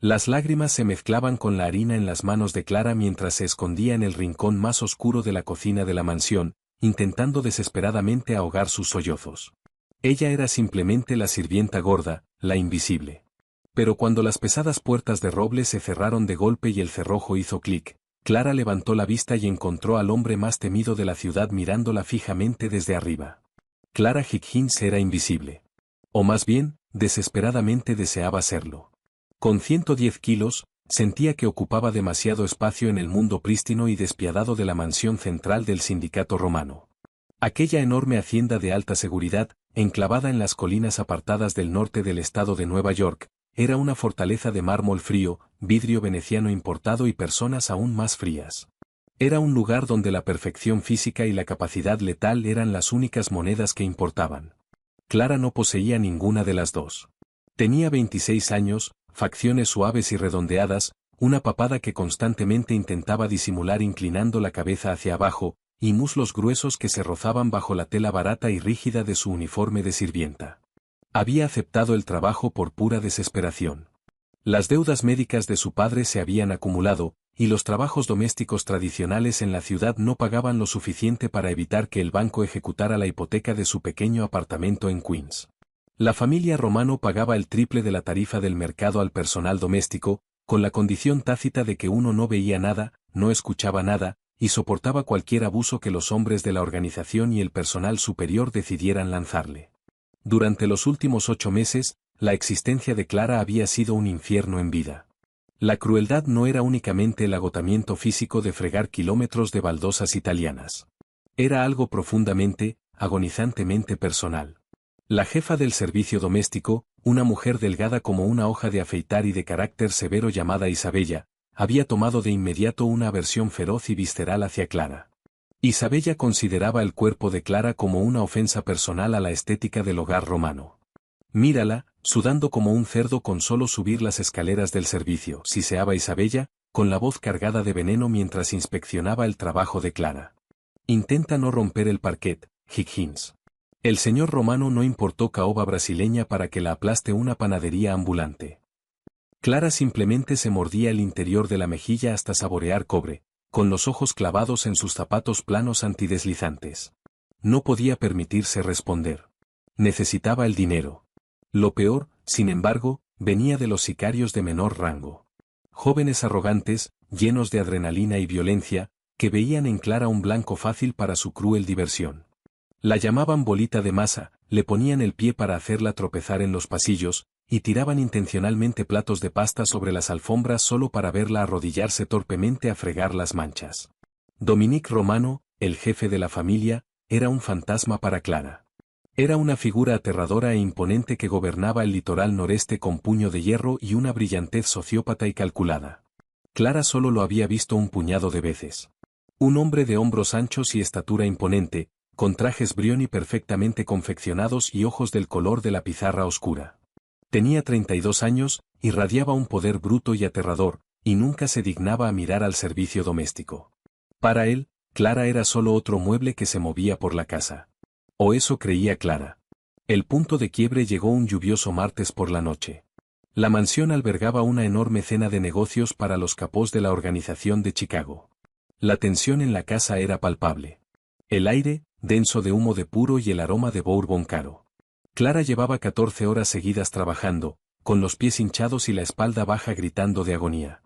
Las lágrimas se mezclaban con la harina en las manos de Clara mientras se escondía en el rincón más oscuro de la cocina de la mansión, intentando desesperadamente ahogar sus sollozos. Ella era simplemente la sirvienta gorda, la invisible. Pero cuando las pesadas puertas de roble se cerraron de golpe y el cerrojo hizo clic, Clara levantó la vista y encontró al hombre más temido de la ciudad mirándola fijamente desde arriba. Clara Higgins era invisible. O más bien, desesperadamente deseaba serlo. Con 110 kilos, sentía que ocupaba demasiado espacio en el mundo prístino y despiadado de la mansión central del sindicato romano. Aquella enorme hacienda de alta seguridad, enclavada en las colinas apartadas del norte del estado de Nueva York, era una fortaleza de mármol frío, vidrio veneciano importado y personas aún más frías. Era un lugar donde la perfección física y la capacidad letal eran las únicas monedas que importaban. Clara no poseía ninguna de las dos. Tenía 26 años, facciones suaves y redondeadas, una papada que constantemente intentaba disimular inclinando la cabeza hacia abajo, y muslos gruesos que se rozaban bajo la tela barata y rígida de su uniforme de sirvienta. Había aceptado el trabajo por pura desesperación. Las deudas médicas de su padre se habían acumulado, y los trabajos domésticos tradicionales en la ciudad no pagaban lo suficiente para evitar que el banco ejecutara la hipoteca de su pequeño apartamento en Queens. La familia Romano pagaba el triple de la tarifa del mercado al personal doméstico, con la condición tácita de que uno no veía nada, no escuchaba nada, y soportaba cualquier abuso que los hombres de la organización y el personal superior decidieran lanzarle. Durante los últimos 8 meses, la existencia de Clara había sido un infierno en vida. La crueldad no era únicamente el agotamiento físico de fregar kilómetros de baldosas italianas. Era algo profundamente, agonizantemente personal. La jefa del servicio doméstico, una mujer delgada como una hoja de afeitar y de carácter severo llamada Isabella, había tomado de inmediato una aversión feroz y visceral hacia Clara. Isabella consideraba el cuerpo de Clara como una ofensa personal a la estética del hogar romano. Mírala, sudando como un cerdo con solo subir las escaleras del servicio, siseaba Isabella, con la voz cargada de veneno mientras inspeccionaba el trabajo de Clara. Intenta no romper el parquet, Higgins. El señor Romano no importó caoba brasileña para que la aplaste una panadería ambulante. Clara simplemente se mordía el interior de la mejilla hasta saborear cobre, con los ojos clavados en sus zapatos planos antideslizantes. No podía permitirse responder. Necesitaba el dinero. Lo peor, sin embargo, venía de los sicarios de menor rango. Jóvenes arrogantes, llenos de adrenalina y violencia, que veían en Clara un blanco fácil para su cruel diversión. La llamaban bolita de masa, le ponían el pie para hacerla tropezar en los pasillos, y tiraban intencionalmente platos de pasta sobre las alfombras solo para verla arrodillarse torpemente a fregar las manchas. Dominique Romano, el jefe de la familia, era un fantasma para Clara. Era una figura aterradora e imponente que gobernaba el litoral noreste con puño de hierro y una brillantez sociópata y calculada. Clara solo lo había visto un puñado de veces. Un hombre de hombros anchos y estatura imponente, con trajes Brioni perfectamente confeccionados y ojos del color de la pizarra oscura. Tenía 32 años, irradiaba un poder bruto y aterrador, y nunca se dignaba a mirar al servicio doméstico. Para él, Clara era solo otro mueble que se movía por la casa. O eso creía Clara. El punto de quiebre llegó un lluvioso martes por la noche. La mansión albergaba una enorme cena de negocios para los capós de la organización de Chicago. La tensión en la casa era palpable. El aire, denso de humo de puro y el aroma de bourbon caro. Clara llevaba 14 horas seguidas trabajando, con los pies hinchados y la espalda baja gritando de agonía.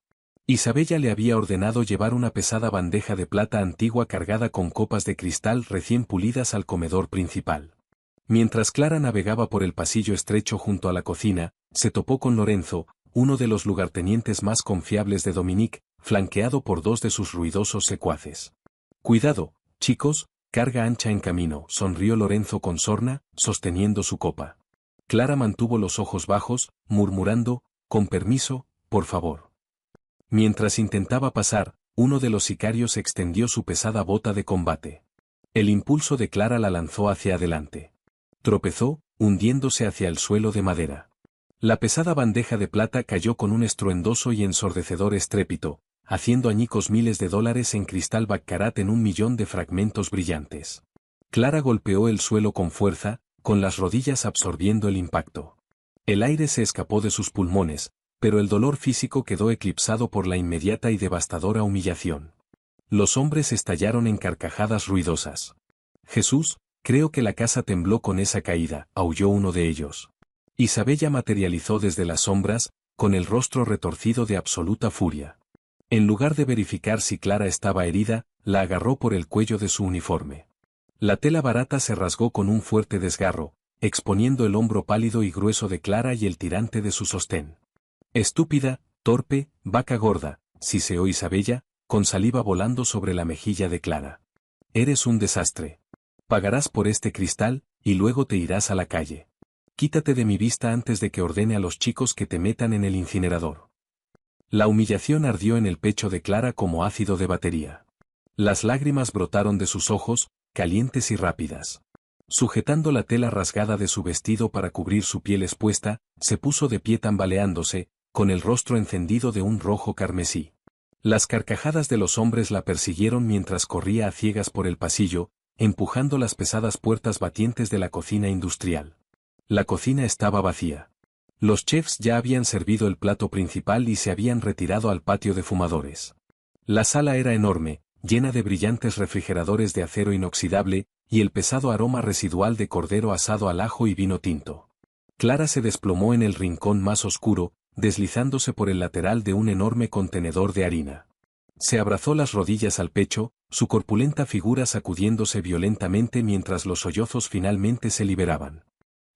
Isabella le había ordenado llevar una pesada bandeja de plata antigua cargada con copas de cristal recién pulidas al comedor principal. Mientras Clara navegaba por el pasillo estrecho junto a la cocina, se topó con Lorenzo, uno de los lugartenientes más confiables de Dominique, flanqueado por 2 de sus ruidosos secuaces. «Cuidado, chicos, carga ancha en camino», sonrió Lorenzo con sorna, sosteniendo su copa. Clara mantuvo los ojos bajos, murmurando, «Con permiso, por favor». Mientras intentaba pasar, uno de los sicarios extendió su pesada bota de combate. El impulso de Clara la lanzó hacia adelante. Tropezó, hundiéndose hacia el suelo de madera. La pesada bandeja de plata cayó con un estruendoso y ensordecedor estrépito, haciendo añicos miles de dólares en cristal baccarat en 1.000.000 de fragmentos brillantes. Clara golpeó el suelo con fuerza, con las rodillas absorbiendo el impacto. El aire se escapó de sus pulmones, pero el dolor físico quedó eclipsado por la inmediata y devastadora humillación. Los hombres estallaron en carcajadas ruidosas. Jesús, creo que la casa tembló con esa caída, aulló uno de ellos. Isabella materializó desde las sombras, con el rostro retorcido de absoluta furia. En lugar de verificar si Clara estaba herida, la agarró por el cuello de su uniforme. La tela barata se rasgó con un fuerte desgarro, exponiendo el hombro pálido y grueso de Clara y el tirante de su sostén. Estúpida, torpe, vaca gorda, siseó Isabella, con saliva volando sobre la mejilla de Clara. Eres un desastre. Pagarás por este cristal, y luego te irás a la calle. Quítate de mi vista antes de que ordene a los chicos que te metan en el incinerador. La humillación ardió en el pecho de Clara como ácido de batería. Las lágrimas brotaron de sus ojos, calientes y rápidas. Sujetando la tela rasgada de su vestido para cubrir su piel expuesta, se puso de pie tambaleándose, con el rostro encendido de un rojo carmesí. Las carcajadas de los hombres la persiguieron mientras corría a ciegas por el pasillo, empujando las pesadas puertas batientes de la cocina industrial. La cocina estaba vacía. Los chefs ya habían servido el plato principal y se habían retirado al patio de fumadores. La sala era enorme, llena de brillantes refrigeradores de acero inoxidable, y el pesado aroma residual de cordero asado al ajo y vino tinto. Clara se desplomó en el rincón más oscuro, deslizándose por el lateral de un enorme contenedor de harina. Se abrazó las rodillas al pecho, su corpulenta figura sacudiéndose violentamente mientras los sollozos finalmente se liberaban.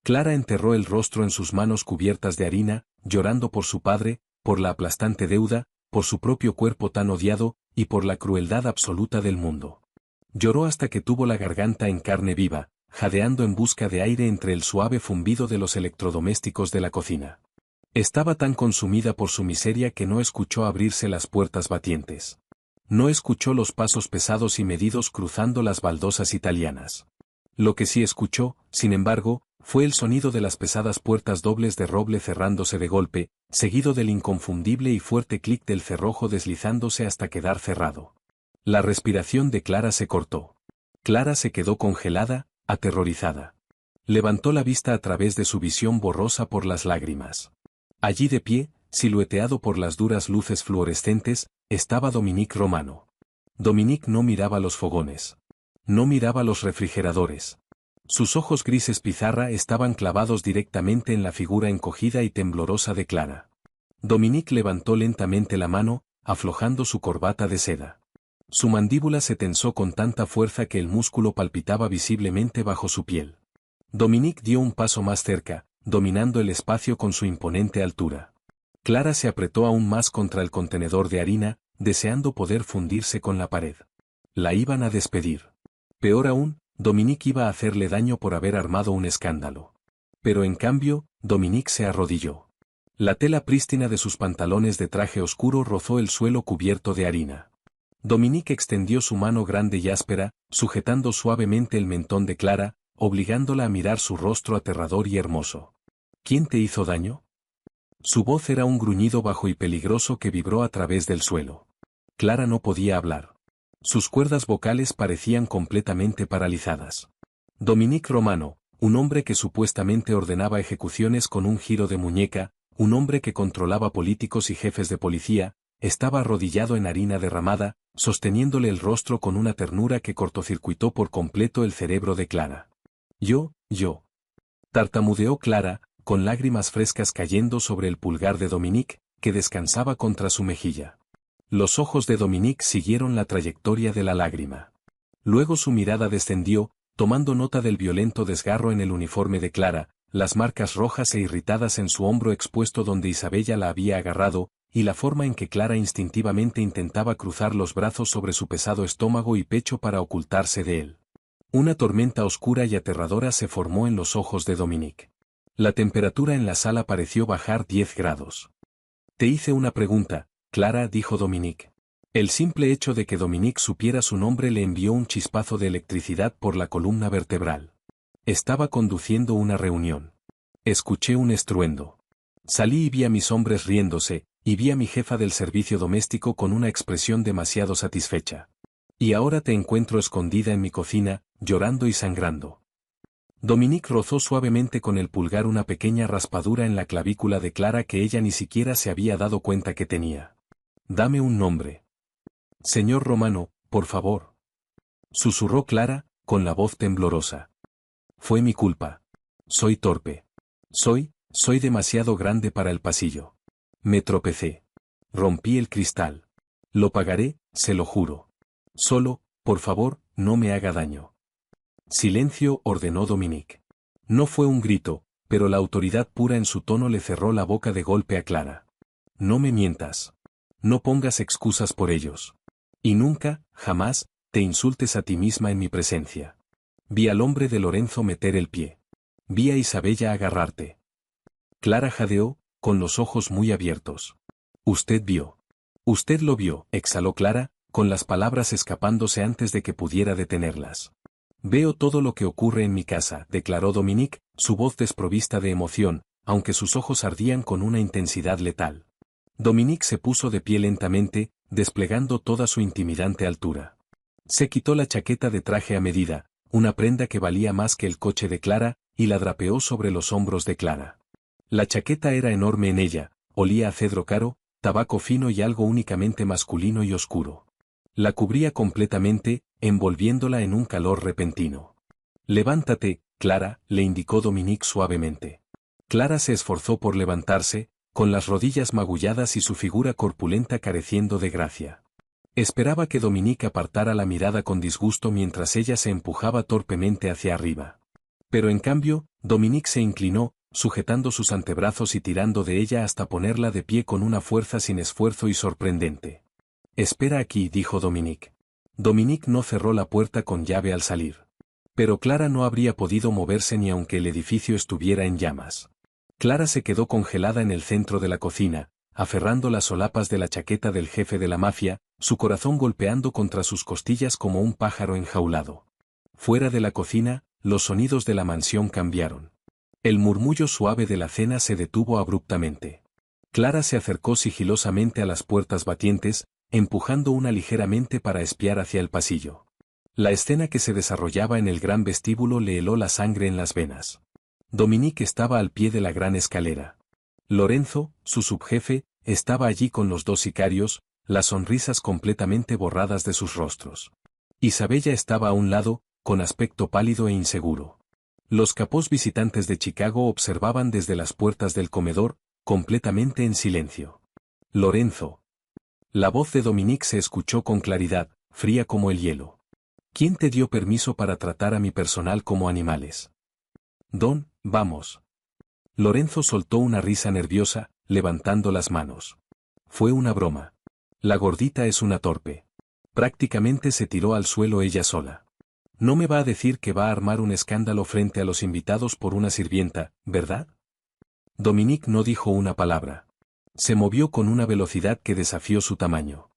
Clara enterró el rostro en sus manos cubiertas de harina, llorando por su padre, por la aplastante deuda, por su propio cuerpo tan odiado, y por la crueldad absoluta del mundo. Lloró hasta que tuvo la garganta en carne viva, jadeando en busca de aire entre el suave zumbido de los electrodomésticos de la cocina. Estaba tan consumida por su miseria que no escuchó abrirse las puertas batientes. No escuchó los pasos pesados y medidos cruzando las baldosas italianas. Lo que sí escuchó, sin embargo, fue el sonido de las pesadas puertas dobles de roble cerrándose de golpe, seguido del inconfundible y fuerte clic del cerrojo deslizándose hasta quedar cerrado. La respiración de Clara se cortó. Clara se quedó congelada, aterrorizada. Levantó la vista a través de su visión borrosa por las lágrimas. Allí de pie, silueteado por las duras luces fluorescentes, estaba Dominique Romano. Dominique no miraba los fogones. No miraba los refrigeradores. Sus ojos grises pizarra estaban clavados directamente en la figura encogida y temblorosa de Clara. Dominique levantó lentamente la mano, aflojando su corbata de seda. Su mandíbula se tensó con tanta fuerza que el músculo palpitaba visiblemente bajo su piel. Dominique dio un paso más cerca, dominando el espacio con su imponente altura. Clara se apretó aún más contra el contenedor de harina, deseando poder fundirse con la pared. La iban a despedir. Peor aún, Dominique iba a hacerle daño por haber armado un escándalo. Pero en cambio, Dominique se arrodilló. La tela prístina de sus pantalones de traje oscuro rozó el suelo cubierto de harina. Dominique extendió su mano grande y áspera, sujetando suavemente el mentón de Clara, obligándola a mirar su rostro aterrador y hermoso. ¿Quién te hizo daño? Su voz era un gruñido bajo y peligroso que vibró a través del suelo. Clara no podía hablar. Sus cuerdas vocales parecían completamente paralizadas. Dominique Romano, un hombre que supuestamente ordenaba ejecuciones con un giro de muñeca, un hombre que controlaba políticos y jefes de policía, estaba arrodillado en harina derramada, sosteniéndole el rostro con una ternura que cortocircuitó por completo el cerebro de Clara. Yo. Tartamudeó Clara, con lágrimas frescas cayendo sobre el pulgar de Dominique, que descansaba contra su mejilla. Los ojos de Dominique siguieron la trayectoria de la lágrima. Luego su mirada descendió, tomando nota del violento desgarro en el uniforme de Clara, las marcas rojas e irritadas en su hombro expuesto donde Isabella la había agarrado, y la forma en que Clara instintivamente intentaba cruzar los brazos sobre su pesado estómago y pecho para ocultarse de él. Una tormenta oscura y aterradora se formó en los ojos de Dominique. La temperatura en la sala pareció bajar 10 grados. Te hice una pregunta, Clara, dijo Dominique. El simple hecho de que Dominique supiera su nombre le envió un chispazo de electricidad por la columna vertebral. Estaba conduciendo una reunión. Escuché un estruendo. Salí y vi a mis hombres riéndose, y vi a mi jefa del servicio doméstico con una expresión demasiado satisfecha. Y ahora te encuentro escondida en mi cocina, llorando y sangrando. Dominique rozó suavemente con el pulgar una pequeña raspadura en la clavícula de Clara que ella ni siquiera se había dado cuenta que tenía. Dame un nombre. Señor Romano, por favor. Susurró Clara, con la voz temblorosa. Fue mi culpa. Soy torpe. Soy demasiado grande para el pasillo. Me tropecé. Rompí el cristal. Lo pagaré, se lo juro. Solo, por favor, no me haga daño. Silencio, ordenó Dominique. No fue un grito, pero la autoridad pura en su tono le cerró la boca de golpe a Clara. No me mientas. No pongas excusas por ellos. Y nunca, jamás, te insultes a ti misma en mi presencia. Vi al hombre de Lorenzo meter el pie. Vi a Isabella agarrarte. Clara jadeó, con los ojos muy abiertos. Usted vio. Usted lo vio, exhaló Clara, con las palabras escapándose antes de que pudiera detenerlas. Veo todo lo que ocurre en mi casa, declaró Dominique, su voz desprovista de emoción, aunque sus ojos ardían con una intensidad letal. Dominique se puso de pie lentamente, desplegando toda su intimidante altura. Se quitó la chaqueta de traje a medida, una prenda que valía más que el coche de Clara, y la drapeó sobre los hombros de Clara. La chaqueta era enorme en ella, olía a cedro caro, tabaco fino y algo únicamente masculino y oscuro. La cubría completamente, envolviéndola en un calor repentino. Levántate, Clara, le indicó Dominique suavemente. Clara se esforzó por levantarse, con las rodillas magulladas y su figura corpulenta careciendo de gracia. Esperaba que Dominique apartara la mirada con disgusto mientras ella se empujaba torpemente hacia arriba. Pero en cambio, Dominique se inclinó, sujetando sus antebrazos y tirando de ella hasta ponerla de pie con una fuerza sin esfuerzo y sorprendente. Espera aquí, dijo Dominique. Dominique no cerró la puerta con llave al salir. Pero Clara no habría podido moverse ni aunque el edificio estuviera en llamas. Clara se quedó congelada en el centro de la cocina, aferrando las solapas de la chaqueta del jefe de la mafia, su corazón golpeando contra sus costillas como un pájaro enjaulado. Fuera de la cocina, los sonidos de la mansión cambiaron. El murmullo suave de la cena se detuvo abruptamente. Clara se acercó sigilosamente a las puertas batientes, empujando una ligeramente para espiar hacia el pasillo. La escena que se desarrollaba en el gran vestíbulo le heló la sangre en las venas. Dominique estaba al pie de la gran escalera. Lorenzo, su subjefe, estaba allí con los dos sicarios, las sonrisas completamente borradas de sus rostros. Isabella estaba a un lado, con aspecto pálido e inseguro. Los capós visitantes de Chicago observaban desde las puertas del comedor, completamente en silencio. Lorenzo. La voz de Dominique se escuchó con claridad, fría como el hielo. ¿Quién te dio permiso para tratar a mi personal como animales? Don, vamos. Lorenzo soltó una risa nerviosa, levantando las manos. Fue una broma. La gordita es una torpe. Prácticamente se tiró al suelo ella sola. No me va a decir que va a armar un escándalo frente a los invitados por una sirvienta, ¿verdad? Dominique no dijo una palabra. Se movió con una velocidad que desafió su tamaño.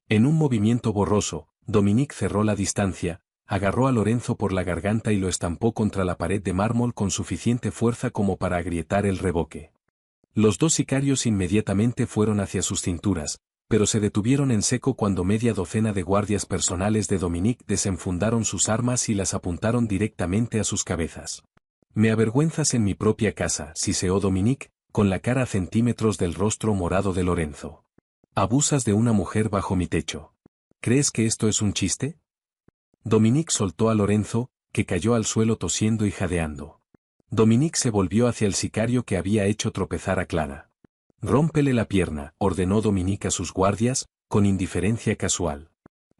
En un movimiento borroso, Dominique cerró la distancia, agarró a Lorenzo por la garganta y lo estampó contra la pared de mármol con suficiente fuerza como para agrietar el revoque. Los dos sicarios inmediatamente fueron hacia sus cinturas, pero se detuvieron en seco cuando media docena de guardias personales de Dominique desenfundaron sus armas y las apuntaron directamente a sus cabezas. Me avergüenzas en mi propia casa, siseó Dominique, con la cara a centímetros del rostro morado de Lorenzo. Abusas de una mujer bajo mi techo. ¿Crees que esto es un chiste? Dominique soltó a Lorenzo, que cayó al suelo tosiendo y jadeando. Dominique se volvió hacia el sicario que había hecho tropezar a Clara. Rómpele la pierna, ordenó Dominique a sus guardias, con indiferencia casual.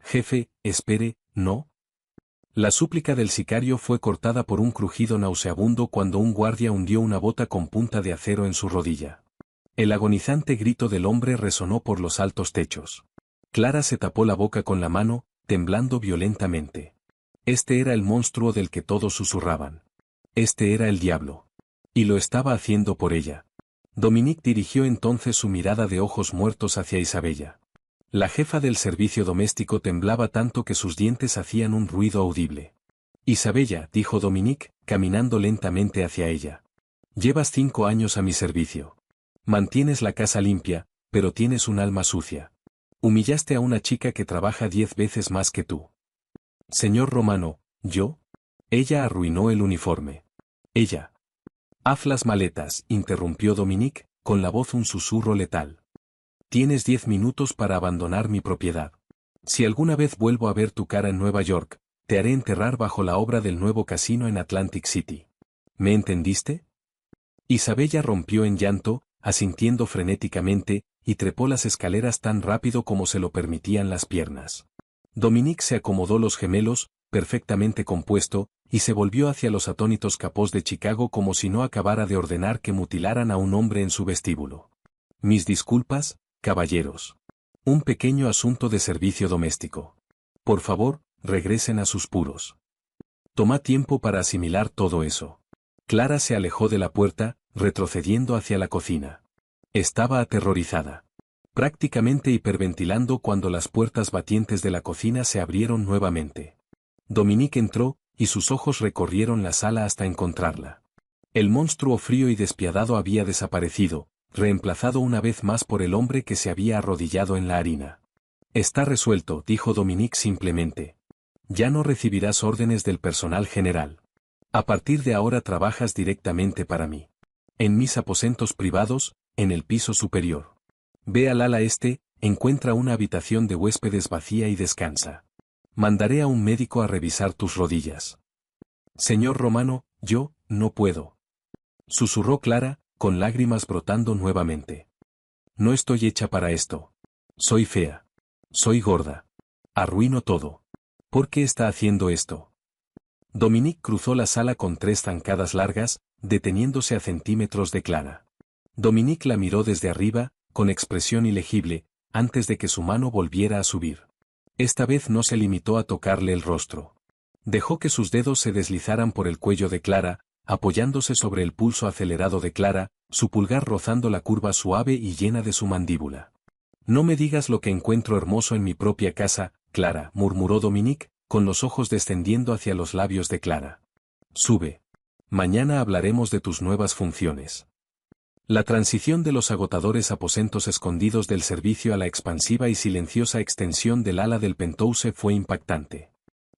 Jefe, espere, ¿no? La súplica del sicario fue cortada por un crujido nauseabundo cuando un guardia hundió una bota con punta de acero en su rodilla. El agonizante grito del hombre resonó por los altos techos. Clara se tapó la boca con la mano, temblando violentamente. Este era el monstruo del que todos susurraban. Este era el diablo. Y lo estaba haciendo por ella. Dominique dirigió entonces su mirada de ojos muertos hacia Isabella. La jefa del servicio doméstico temblaba tanto que sus dientes hacían un ruido audible. Isabella, dijo Dominique, caminando lentamente hacia ella. Llevas 5 años a mi servicio. Mantienes la casa limpia, pero tienes un alma sucia. Humillaste a una chica que trabaja 10 veces más que tú. Señor Romano, ¿yo? Ella arruinó el uniforme. Ella. Haz las maletas, interrumpió Dominique, con la voz un susurro letal. Tienes 10 minutos para abandonar mi propiedad. Si alguna vez vuelvo a ver tu cara en Nueva York, te haré enterrar bajo la obra del nuevo casino en Atlantic City. ¿Me entendiste? Isabella rompió en llanto, asintiendo frenéticamente, y trepó las escaleras tan rápido como se lo permitían las piernas. Dominique se acomodó los gemelos, perfectamente compuesto, y se volvió hacia los atónitos capós de Chicago como si no acabara de ordenar que mutilaran a un hombre en su vestíbulo. Mis disculpas, caballeros. Un pequeño asunto de servicio doméstico. Por favor, regresen a sus puros. Toma tiempo para asimilar todo eso. Clara se alejó de la puerta, retrocediendo hacia la cocina. Estaba aterrorizada. Prácticamente hiperventilando cuando las puertas batientes de la cocina se abrieron nuevamente. Dominique entró, y sus ojos recorrieron la sala hasta encontrarla. El monstruo frío y despiadado había desaparecido, reemplazado una vez más por el hombre que se había arrodillado en la harina. Está resuelto, dijo Dominique simplemente. Ya no recibirás órdenes del personal general. A partir de ahora trabajas directamente para mí. En mis aposentos privados, en el piso superior. Ve al ala este, encuentra una habitación de huéspedes vacía y descansa. Mandaré a un médico a revisar tus rodillas. Señor Romano, yo, no puedo. Susurró Clara, con lágrimas brotando nuevamente. No estoy hecha para esto. Soy fea. Soy gorda. Arruino todo. ¿Por qué está haciendo esto? Dominique cruzó la sala con 3 zancadas largas, deteniéndose a centímetros de Clara. Dominique la miró desde arriba, con expresión ilegible, antes de que su mano volviera a subir. Esta vez no se limitó a tocarle el rostro. Dejó que sus dedos se deslizaran por el cuello de Clara, apoyándose sobre el pulso acelerado de Clara, su pulgar rozando la curva suave y llena de su mandíbula. No me digas lo que encuentro hermoso en mi propia casa, Clara, murmuró Dominique, con los ojos descendiendo hacia los labios de Clara. Sube. Mañana hablaremos de tus nuevas funciones. La transición de los agotadores aposentos escondidos del servicio a la expansiva y silenciosa extensión del ala del penthouse fue impactante.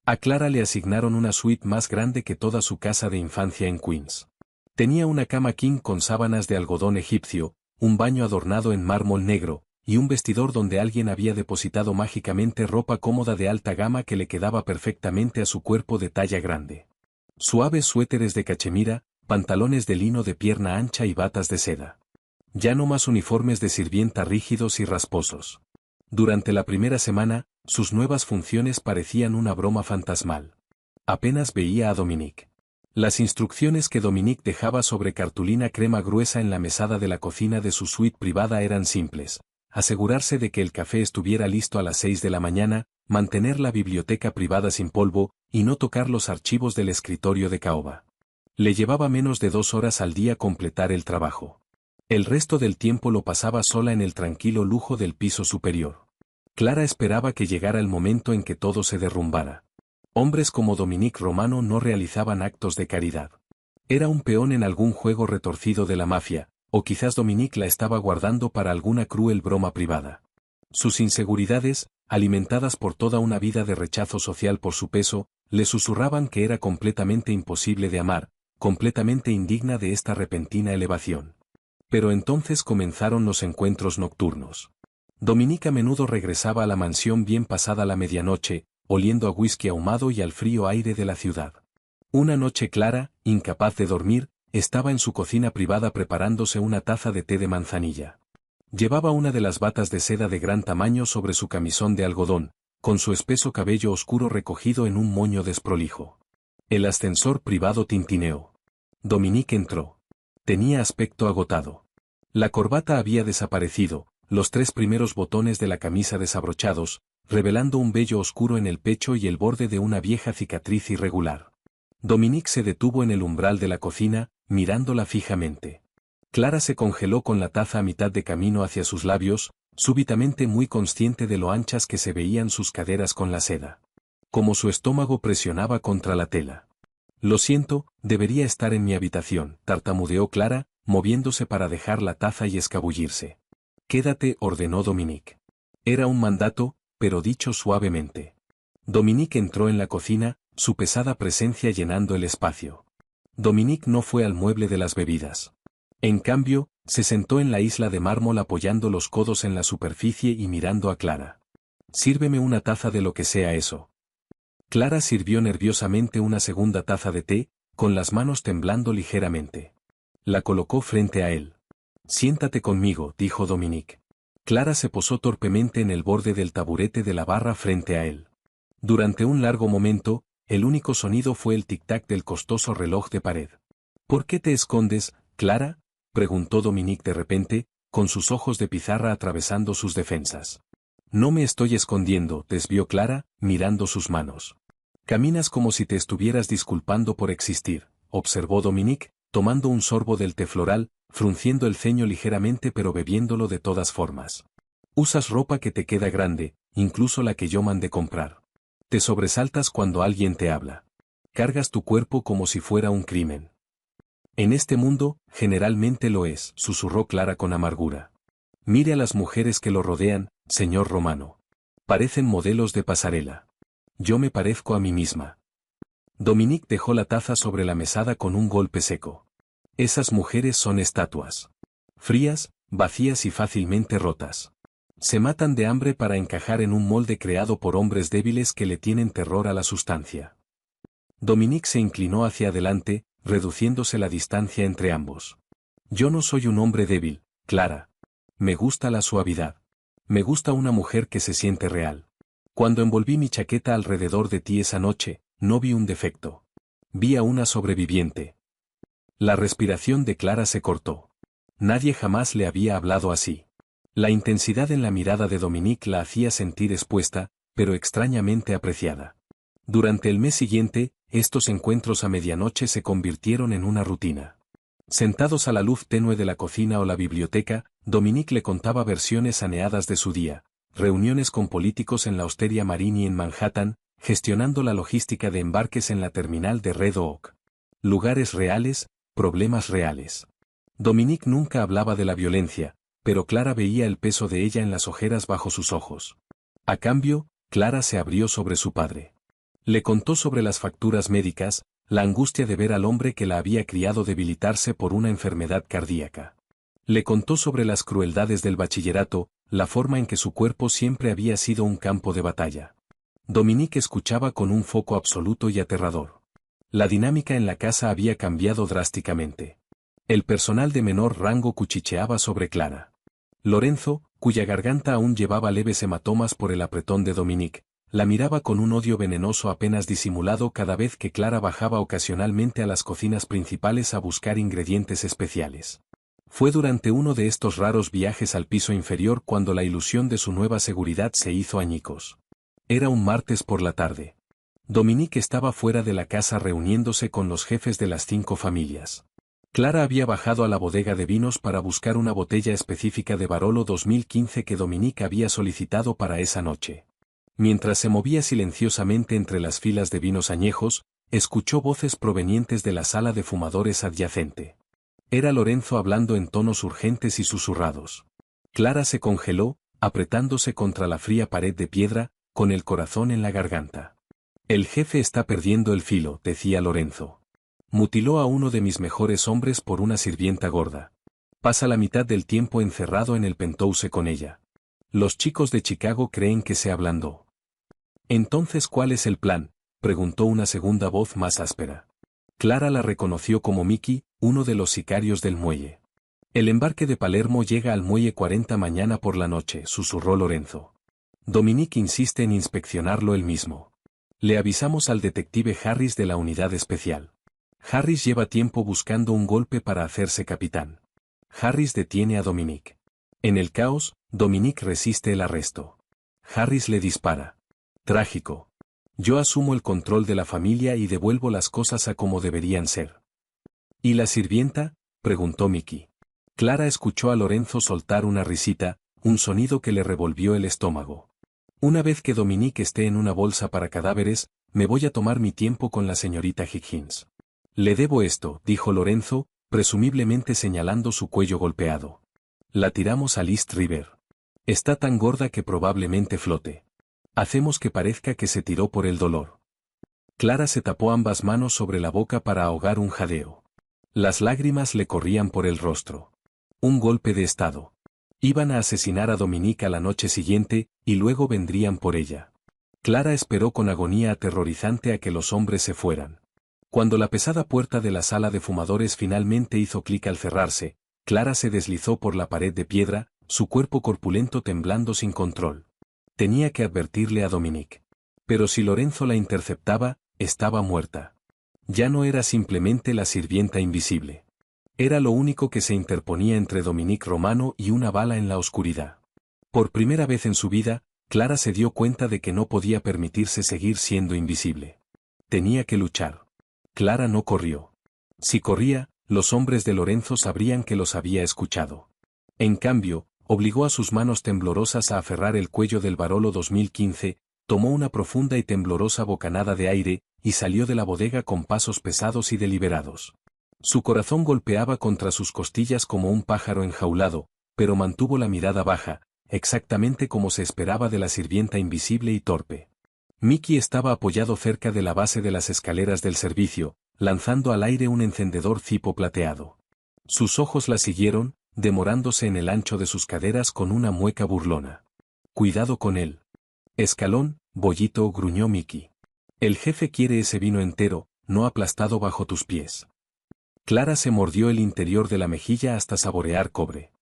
A Clara le asignaron una suite más grande que toda su casa de infancia en Queens. Tenía una cama king con sábanas de algodón egipcio, un baño adornado en mármol negro, y un vestidor donde alguien había depositado mágicamente ropa cómoda de alta gama que le quedaba perfectamente a su cuerpo de talla grande. Suaves suéteres de cachemira, pantalones de lino de pierna ancha y batas de seda. Ya no más uniformes de sirvienta rígidos y rasposos. Durante la primera semana, sus nuevas funciones parecían una broma fantasmal. Apenas veía a Dominique. Las instrucciones que Dominique dejaba sobre cartulina crema gruesa en la mesada de la cocina de su suite privada eran simples. Asegurarse de que el café estuviera listo a las 6 de la mañana, mantener la biblioteca privada sin polvo, y no tocar los archivos del escritorio de caoba. Le llevaba menos de 2 horas al día completar el trabajo. El resto del tiempo lo pasaba sola en el tranquilo lujo del piso superior. Clara esperaba que llegara el momento en que todo se derrumbara. Hombres como Dominique Romano no realizaban actos de caridad. Era un peón en algún juego retorcido de la mafia, o quizás Dominique la estaba guardando para alguna cruel broma privada. Sus inseguridades, alimentadas por toda una vida de rechazo social por su peso, le susurraban que era completamente imposible de amar, completamente indigna de esta repentina elevación. Pero entonces comenzaron los encuentros nocturnos. Dominique a menudo regresaba a la mansión bien pasada la medianoche, oliendo a whisky ahumado y al frío aire de la ciudad. Una noche Clara, incapaz de dormir, estaba en su cocina privada preparándose una taza de té de manzanilla. Llevaba una de las batas de seda de gran tamaño sobre su camisón de algodón, con su espeso cabello oscuro recogido en un moño desprolijo. El ascensor privado tintineó. Dominique entró. Tenía aspecto agotado. La corbata había desaparecido, los 3 primeros botones de la camisa desabrochados, revelando un vello oscuro en el pecho y el borde de una vieja cicatriz irregular. Dominique se detuvo en el umbral de la cocina, mirándola fijamente. Clara se congeló con la taza a mitad de camino hacia sus labios, súbitamente muy consciente de lo anchas que se veían sus caderas con la seda. Como su estómago presionaba contra la tela. Lo siento, debería estar en mi habitación, tartamudeó Clara, moviéndose para dejar la taza y escabullirse. Quédate, ordenó Dominique. Era un mandato, pero dicho suavemente. Dominique entró en la cocina, su pesada presencia llenando el espacio. Dominique no fue al mueble de las bebidas. En cambio, se sentó en la isla de mármol apoyando los codos en la superficie y mirando a Clara. «Sírveme una taza de lo que sea eso». Clara sirvió nerviosamente una segunda taza de té, con las manos temblando ligeramente. La colocó frente a él. «Siéntate conmigo», dijo Dominique. Clara se posó torpemente en el borde del taburete de la barra frente a él. Durante un largo momento, el único sonido fue el tic-tac del costoso reloj de pared. «¿Por qué te escondes, Clara?», preguntó Dominique de repente, con sus ojos de pizarra atravesando sus defensas. «No me estoy escondiendo», desvió Clara, mirando sus manos. «Caminas como si te estuvieras disculpando por existir», observó Dominique, tomando un sorbo del té floral, frunciendo el ceño ligeramente pero bebiéndolo de todas formas. «Usas ropa que te queda grande, incluso la que yo mandé comprar. Te sobresaltas cuando alguien te habla. Cargas tu cuerpo como si fuera un crimen». «En este mundo, generalmente lo es», susurró Clara con amargura. «Mire a las mujeres que lo rodean, señor Romano. Parecen modelos de pasarela. Yo me parezco a mí misma». Dominique dejó la taza sobre la mesada con un golpe seco. «Esas mujeres son estatuas. Frías, vacías y fácilmente rotas. Se matan de hambre para encajar en un molde creado por hombres débiles que le tienen terror a la sustancia». Dominique se inclinó hacia adelante, reduciéndose la distancia entre ambos. «Yo no soy un hombre débil, Clara. Me gusta la suavidad. Me gusta una mujer que se siente real. Cuando envolví mi chaqueta alrededor de ti esa noche, no vi un defecto. Vi a una sobreviviente». La respiración de Clara se cortó. Nadie jamás le había hablado así. La intensidad en la mirada de Dominique la hacía sentir expuesta, pero extrañamente apreciada. Durante el mes siguiente, estos encuentros a medianoche se convirtieron en una rutina. Sentados a la luz tenue de la cocina o la biblioteca, Dominique le contaba versiones saneadas de su día, reuniones con políticos en la Hosteria Marini en Manhattan, gestionando la logística de embarques en la terminal de Red Oak. Lugares reales, problemas reales. Dominique nunca hablaba de la violencia, pero Clara veía el peso de ella en las ojeras bajo sus ojos. A cambio, Clara se abrió sobre su padre. Le contó sobre las facturas médicas, la angustia de ver al hombre que la había criado debilitarse por una enfermedad cardíaca. Le contó sobre las crueldades del bachillerato, la forma en que su cuerpo siempre había sido un campo de batalla. Dominique escuchaba con un foco absoluto y aterrador. La dinámica en la casa había cambiado drásticamente. El personal de menor rango cuchicheaba sobre Clara. Lorenzo, cuya garganta aún llevaba leves hematomas por el apretón de Dominique, la miraba con un odio venenoso apenas disimulado cada vez que Clara bajaba ocasionalmente a las cocinas principales a buscar ingredientes especiales. Fue durante uno de estos raros viajes al piso inferior cuando la ilusión de su nueva seguridad se hizo añicos. Era un martes por la tarde. Dominique estaba fuera de la casa reuniéndose con los jefes de las 5 familias. Clara había bajado a la bodega de vinos para buscar una botella específica de Barolo 2015 que Dominique había solicitado para esa noche. Mientras se movía silenciosamente entre las filas de vinos añejos, escuchó voces provenientes de la sala de fumadores adyacente. Era Lorenzo hablando en tonos urgentes y susurrados. Clara se congeló, apretándose contra la fría pared de piedra, con el corazón en la garganta. «El jefe está perdiendo el filo», decía Lorenzo. «Mutiló a uno de mis mejores hombres por una sirvienta gorda. Pasa la mitad del tiempo encerrado en el penthouse con ella. Los chicos de Chicago creen que se ablandó». «Entonces, ¿cuál es el plan?», preguntó una segunda voz más áspera. Clara la reconoció como Mickey, uno de los sicarios del muelle. «El embarque de Palermo llega al muelle 40 mañana por la noche», susurró Lorenzo. «Dominique insiste en inspeccionarlo él mismo. Le avisamos al detective Harris de la unidad especial. Harris lleva tiempo buscando un golpe para hacerse capitán. Harris detiene a Dominique. En el caos, Dominique resiste el arresto. Harris le dispara. Trágico. Yo asumo el control de la familia y devuelvo las cosas a como deberían ser». «¿Y la sirvienta?», preguntó Mickey. Clara escuchó a Lorenzo soltar una risita, un sonido que le revolvió el estómago. «Una vez que Dominique esté en una bolsa para cadáveres, me voy a tomar mi tiempo con la señorita Higgins. Le debo esto», dijo Lorenzo, presumiblemente señalando su cuello golpeado. «La tiramos al East River. Está tan gorda que probablemente flote. Hacemos que parezca que se tiró por el dolor». Clara se tapó ambas manos sobre la boca para ahogar un jadeo. Las lágrimas le corrían por el rostro. Un golpe de estado. Iban a asesinar a Dominique a la noche siguiente, y luego vendrían por ella. Clara esperó con agonía aterrorizante a que los hombres se fueran. Cuando la pesada puerta de la sala de fumadores finalmente hizo clic al cerrarse, Clara se deslizó por la pared de piedra, su cuerpo corpulento temblando sin control. Tenía que advertirle a Dominique. Pero si Lorenzo la interceptaba, estaba muerta. Ya no era simplemente la sirvienta invisible. Era lo único que se interponía entre Dominique Romano y una bala en la oscuridad. Por primera vez en su vida, Clara se dio cuenta de que no podía permitirse seguir siendo invisible. Tenía que luchar. Clara no corrió. Si corría, los hombres de Lorenzo sabrían que los había escuchado. En cambio, obligó a sus manos temblorosas a aferrar el cuello del Barolo 2015, tomó una profunda y temblorosa bocanada de aire, y salió de la bodega con pasos pesados y deliberados. Su corazón golpeaba contra sus costillas como un pájaro enjaulado, pero mantuvo la mirada baja, exactamente como se esperaba de la sirvienta invisible y torpe. Mickey estaba apoyado cerca de la base de las escaleras del servicio, lanzando al aire un encendedor cipo plateado. Sus ojos la siguieron, demorándose en el ancho de sus caderas con una mueca burlona. «Cuidado con él». «Escalón, bollito», gruñó Mickey. «El jefe quiere ese vino entero, no aplastado bajo tus pies». Clara se mordió el interior de la mejilla hasta saborear cobre.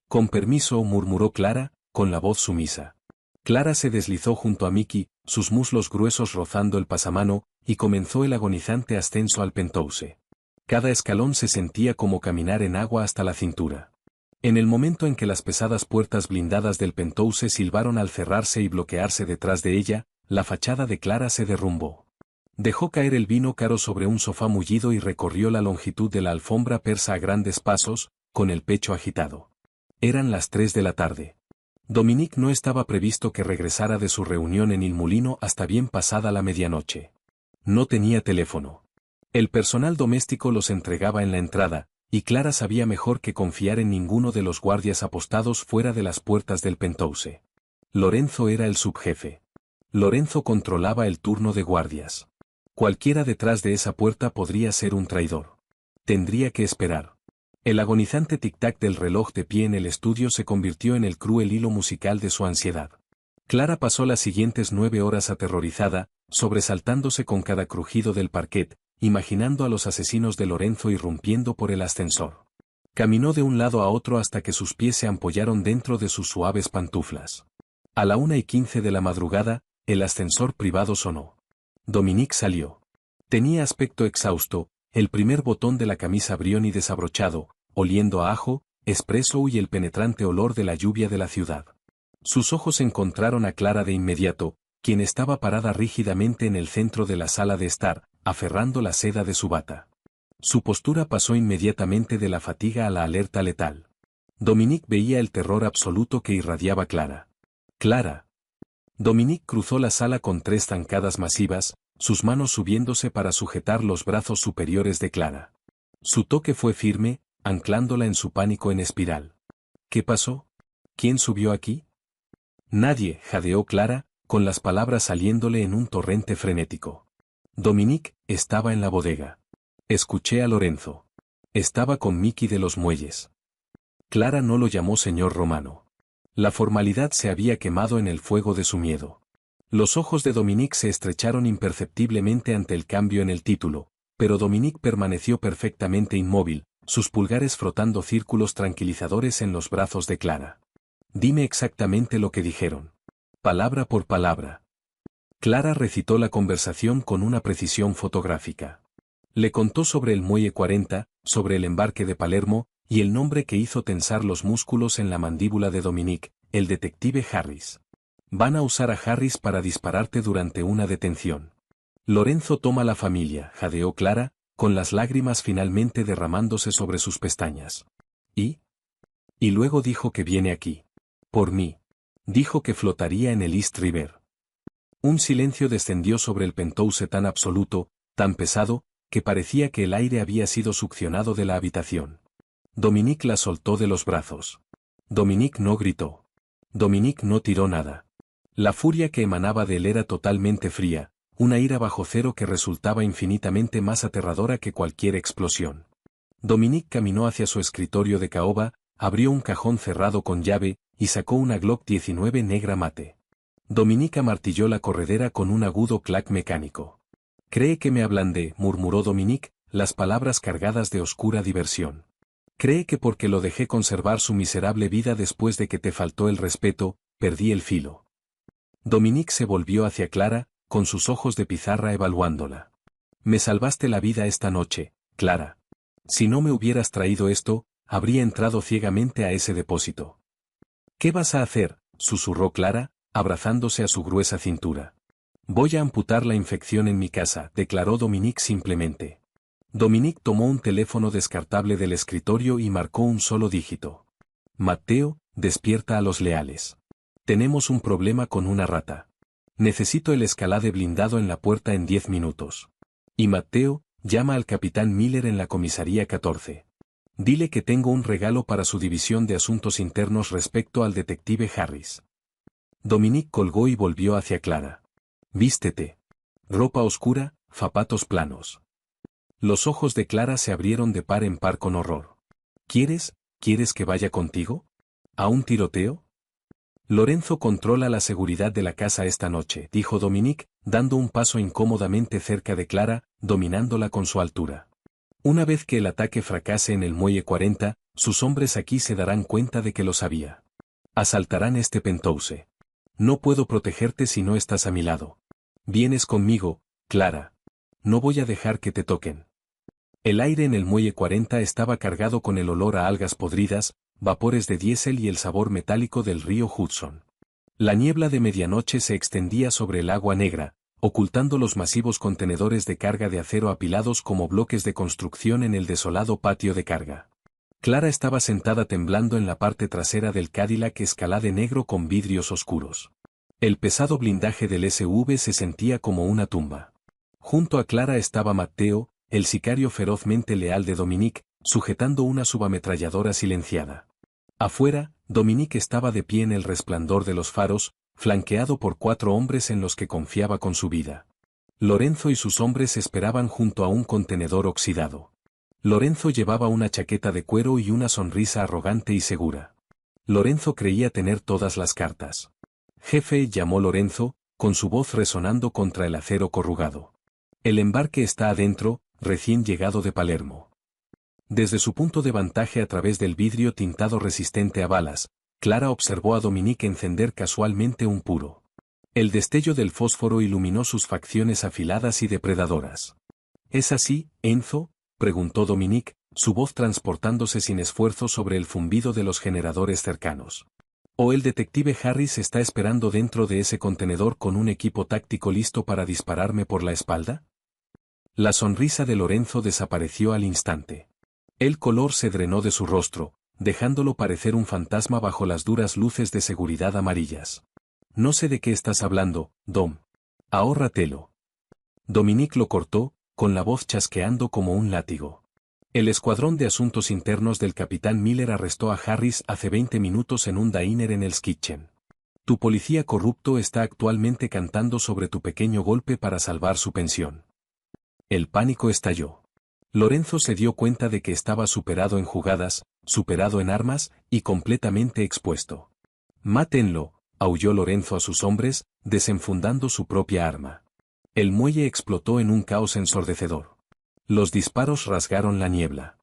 «Con permiso», murmuró Clara, con la voz sumisa. Clara se deslizó junto a Mickey, sus muslos gruesos rozando el pasamano, y comenzó el agonizante ascenso al penthouse. Cada escalón se sentía como caminar en agua hasta la cintura. En el momento en que las pesadas puertas blindadas del penthouse silbaron al cerrarse y bloquearse detrás de ella, la fachada de Clara se derrumbó. Dejó caer el vino caro sobre un sofá mullido y recorrió la longitud de la alfombra persa a grandes pasos, con el pecho agitado. Eran las 3 de la tarde. Dominique no estaba previsto que regresara de su reunión en Il Mulino hasta bien pasada la medianoche. No tenía teléfono. El personal doméstico los entregaba en la entrada, y Clara sabía mejor que confiar en ninguno de los guardias apostados fuera de las puertas del penthouse. Lorenzo era el subjefe. Lorenzo controlaba el turno de guardias. Cualquiera detrás de esa puerta podría ser un traidor. Tendría que esperar. El agonizante tic-tac del reloj de pie en el estudio se convirtió en el cruel hilo musical de su ansiedad. Clara pasó las siguientes 9 horas aterrorizada, sobresaltándose con cada crujido del parquet, imaginando a los asesinos de Lorenzo irrumpiendo por el ascensor. Caminó de un lado a otro hasta que sus pies se ampollaron dentro de sus suaves pantuflas. A la 1:15 de la madrugada, el ascensor privado sonó. Dominique salió. Tenía aspecto exhausto, el primer botón de la camisa brión y desabrochado, oliendo a ajo, espresso y el penetrante olor de la lluvia de la ciudad. Sus ojos encontraron a Clara de inmediato, quien estaba parada rígidamente en el centro de la sala de estar, aferrando la seda de su bata. Su postura pasó inmediatamente de la fatiga a la alerta letal. Dominique veía el terror absoluto que irradiaba Clara. «Clara». Dominique cruzó la sala con 3 zancadas masivas, sus manos subiéndose para sujetar los brazos superiores de Clara. Su toque fue firme, anclándola en su pánico en espiral. «¿Qué pasó? ¿Quién subió aquí?» «Nadie», jadeó Clara, con las palabras saliéndole en un torrente frenético. Dominique estaba en la bodega. Escuché a Lorenzo. Estaba con Mickey de los Muelles. Clara no lo llamó señor Romano. La formalidad se había quemado en el fuego de su miedo. Los ojos de Dominique se estrecharon imperceptiblemente ante el cambio en el título, pero Dominique permaneció perfectamente inmóvil, sus pulgares frotando círculos tranquilizadores en los brazos de Clara. «Dime exactamente lo que dijeron. Palabra por palabra». Clara recitó la conversación con una precisión fotográfica. Le contó sobre el Muelle 40, sobre el embarque de Palermo, y el nombre que hizo tensar los músculos en la mandíbula de Dominique, el detective Harris. «Van a usar a Harris para dispararte durante una detención». «Lorenzo toma la familia», jadeó Clara, con las lágrimas finalmente derramándose sobre sus pestañas. «¿Y?» «Y luego dijo que viene aquí. Por mí. Dijo que flotaría en el East River». Un silencio descendió sobre el penthouse tan absoluto, tan pesado, que parecía que el aire había sido succionado de la habitación. Dominique la soltó de los brazos. Dominique no gritó. Dominique no tiró nada. La furia que emanaba de él era totalmente fría, una ira bajo cero que resultaba infinitamente más aterradora que cualquier explosión. Dominique caminó hacia su escritorio de caoba, abrió un cajón cerrado con llave, y sacó una Glock 19 negra mate. Dominique amartilló la corredera con un agudo clac mecánico. «Cree que me ablandé», murmuró Dominique, las palabras cargadas de oscura diversión. «Cree que porque lo dejé conservar su miserable vida después de que te faltó el respeto, perdí el filo». Dominique se volvió hacia Clara, con sus ojos de pizarra evaluándola. «Me salvaste la vida esta noche, Clara. Si no me hubieras traído esto, habría entrado ciegamente a ese depósito». «¿Qué vas a hacer?», susurró Clara, abrazándose a su gruesa cintura. «Voy a amputar la infección en mi casa», declaró Dominique simplemente. Dominique tomó un teléfono descartable del escritorio y marcó un solo dígito. «Matteo, despierta a los leales. Tenemos un problema con una rata. Necesito el escalade blindado en la puerta en 10 minutos. Y Matteo, llama al capitán Miller en la comisaría 14. Dile que tengo un regalo para su división de asuntos internos respecto al detective Harris». Dominique colgó y volvió hacia Clara. «Vístete. Ropa oscura, zapatos planos». Los ojos de Clara se abrieron de par en par con horror. ¿Quieres que vaya contigo? ¿A un tiroteo? «Lorenzo controla la seguridad de la casa esta noche», dijo Dominique, dando un paso incómodamente cerca de Clara, dominándola con su altura. «Una vez que el ataque fracase en el muelle 40, sus hombres aquí se darán cuenta de que lo sabía. Asaltarán este penthouse. No puedo protegerte si no estás a mi lado. Vienes conmigo, Clara. No voy a dejar que te toquen». El aire en el muelle 40 estaba cargado con el olor a algas podridas, vapores de diésel y el sabor metálico del río Hudson. La niebla de medianoche se extendía sobre el agua negra, ocultando los masivos contenedores de carga de acero apilados como bloques de construcción en el desolado patio de carga. Clara estaba sentada temblando en la parte trasera del Cadillac Escalade negro con vidrios oscuros. El pesado blindaje del SUV se sentía como una tumba. Junto a Clara estaba Matteo, el sicario ferozmente leal de Dominique, sujetando una subametralladora silenciada. Afuera, Dominique estaba de pie en el resplandor de los faros, flanqueado por 4 hombres en los que confiaba con su vida. Lorenzo y sus hombres esperaban junto a un contenedor oxidado. Lorenzo llevaba una chaqueta de cuero y una sonrisa arrogante y segura. Lorenzo creía tener todas las cartas. «Jefe», llamó Lorenzo, con su voz resonando contra el acero corrugado. «El embarque está adentro, recién llegado de Palermo». Desde su punto de vantaje a través del vidrio tintado resistente a balas, Clara observó a Dominique encender casualmente un puro. El destello del fósforo iluminó sus facciones afiladas y depredadoras. «¿Es así, Enzo?», preguntó Dominique, su voz transportándose sin esfuerzo sobre el zumbido de los generadores cercanos. «¿O el detective Harris está esperando dentro de ese contenedor con un equipo táctico listo para dispararme por la espalda?». La sonrisa de Lorenzo desapareció al instante. El color se drenó de su rostro, dejándolo parecer un fantasma bajo las duras luces de seguridad amarillas. «No sé de qué estás hablando, Dom. Ahórratelo». Dominique lo cortó, con la voz chasqueando como un látigo. «El escuadrón de asuntos internos del capitán Miller arrestó a Harris hace 20 minutos en un diner en Hell's Kitchen. Tu policía corrupto está actualmente cantando sobre tu pequeño golpe para salvar su pensión». El pánico estalló. Lorenzo se dio cuenta de que estaba superado en jugadas, superado en armas, y completamente expuesto. «Mátenlo», aulló Lorenzo a sus hombres, desenfundando su propia arma. El muelle explotó en un caos ensordecedor. Los disparos rasgaron la niebla.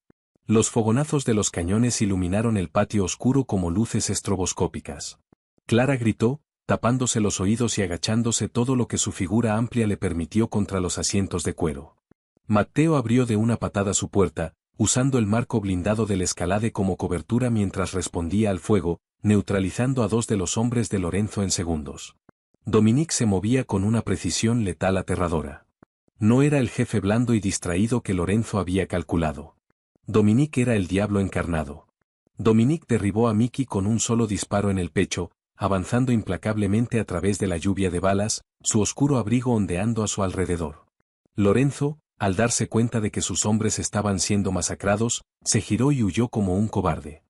Los fogonazos de los cañones iluminaron el patio oscuro como luces estroboscópicas. Clara gritó, tapándose los oídos y agachándose todo lo que su figura amplia le permitió contra los asientos de cuero. Matteo abrió de una patada su puerta, usando el marco blindado del Escalade como cobertura mientras respondía al fuego, neutralizando a 2 de los hombres de Lorenzo en segundos. Dominique se movía con una precisión letal aterradora. No era el jefe blando y distraído que Lorenzo había calculado. Dominique era el diablo encarnado. Dominique derribó a Mickey con un solo disparo en el pecho, avanzando implacablemente a través de la lluvia de balas, su oscuro abrigo ondeando a su alrededor. Lorenzo, al darse cuenta de que sus hombres estaban siendo masacrados, se giró y huyó como un cobarde.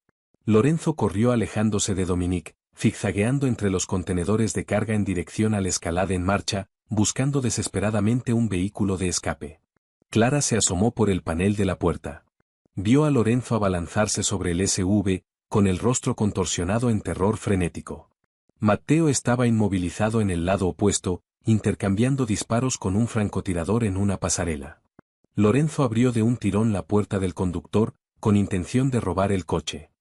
Lorenzo corrió alejándose de Dominique, zigzagueando entre los contenedores de carga en dirección al Escalade en marcha, buscando desesperadamente un vehículo de escape. Clara se asomó por el panel de la puerta. Vio a Lorenzo abalanzarse sobre el SUV, con el rostro contorsionado en terror frenético. Matteo estaba inmovilizado en el lado opuesto, intercambiando disparos con un francotirador en una pasarela. Lorenzo abrió de un tirón la puerta del conductor, con intención de robar el coche.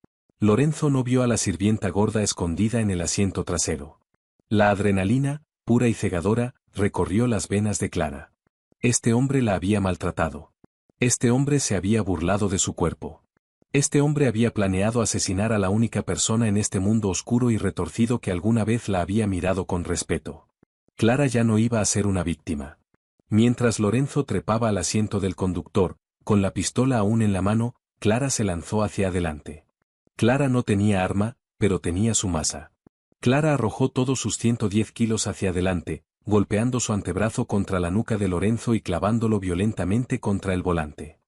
Lorenzo no vio a la sirvienta gorda escondida en el asiento trasero. La adrenalina, pura y cegadora, recorrió las venas de Clara. Este hombre la había maltratado. Este hombre se había burlado de su cuerpo. Este hombre había planeado asesinar a la única persona en este mundo oscuro y retorcido que alguna vez la había mirado con respeto. Clara ya no iba a ser una víctima. Mientras Lorenzo trepaba al asiento del conductor, con la pistola aún en la mano, Clara se lanzó hacia adelante. Clara no tenía arma, pero tenía su masa. Clara arrojó todos sus 110 kilos hacia adelante, golpeando su antebrazo contra la nuca de Lorenzo y clavándolo violentamente contra el volante.